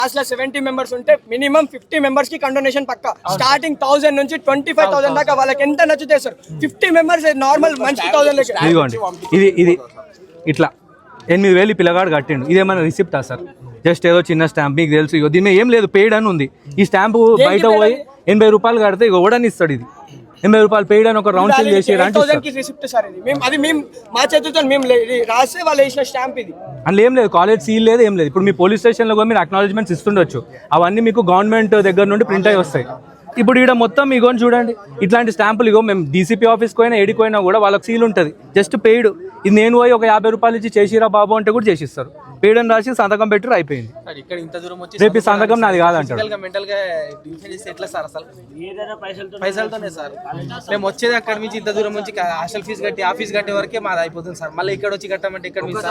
Class లో 70 members ఉంటే minimum 50 members కి కండోనేషన్ పక్క. స్టార్టింగ్ 1000 నుంచి 25,000 దాకా వాళ్ళకి ఎంత నచ్చితే సార్. 50 మెంబర్స్ నార్మల్ మనిషి 1000 లెక్క. ఇదిగోండి ఇది ఇట్లా 8,000 పిల్లగాడు కట్టిండు. ఇదేమైనా రిసిప్టా సార్? జస్ట్ ఏదో చిన్న స్టాంప్, మీకు తెలుసు. ఇగో దీని ఏం లేదు, పెయిడ్ అని ఉంది. ఈ స్టాంపు బయట పోయి 80 రూపాయలు కడితే ఇక ఓడని ఇస్తాడు. ఇది 80 రూపాయలు పెయిడ్ అని ఒక రౌండ్ ఫిల్ చేసి రిసిప్ట్ సార్. ఇది మేము మా చేతులతో మేము రాస్తే వాళ్ళు వేసిన స్టాంప్. ఇది అందులో ఏం లేదు, కాలేజ్ సీల్ లేదు, ఏం లేదు. ఇప్పుడు మీ పోలీస్ స్టేషన్లో కూడా మీరు అక్నాలజ్మెంట్స్ ఇస్తుండొచ్చు. అవన్నీ మీకు గవర్నమెంట్ దగ్గర నుండి ప్రింట్ అయ్యి వస్తాయి. ఇప్పుడు ఇక్కడ మొత్తం ఇగోని చూడండి, ఇట్లాంటి స్టాంపులు. ఇగో మేము డీసీపీ ఆఫీస్కి పోయినా ఏడికి పోయినా కూడా వాళ్ళకి సీల్ ఉంటుంది, జస్ట్ పెయిడ్. ఇది నేను పోయి ఒక 50 రూపాయలు ఇచ్చి చేసిరా బాబు అంటే కూడా చేసిస్తారు. పెయిడ్ అని రాసి సంతకం పెట్టి అయిపోయింది. రేపు ఈ సంతకం నాది కాదంటాడు. పైసలతోనే సార్ మేము వచ్చేది అక్కడ నుంచి ఇంత దూరం నుంచి హాస్టల్ ఫీజు కట్టి ఆఫీస్ కట్టే వరకే మాది అయిపోతుంది సార్. మళ్ళీ ఇక్కడ వచ్చి కట్టమంటే ఇక్కడ మీ సార్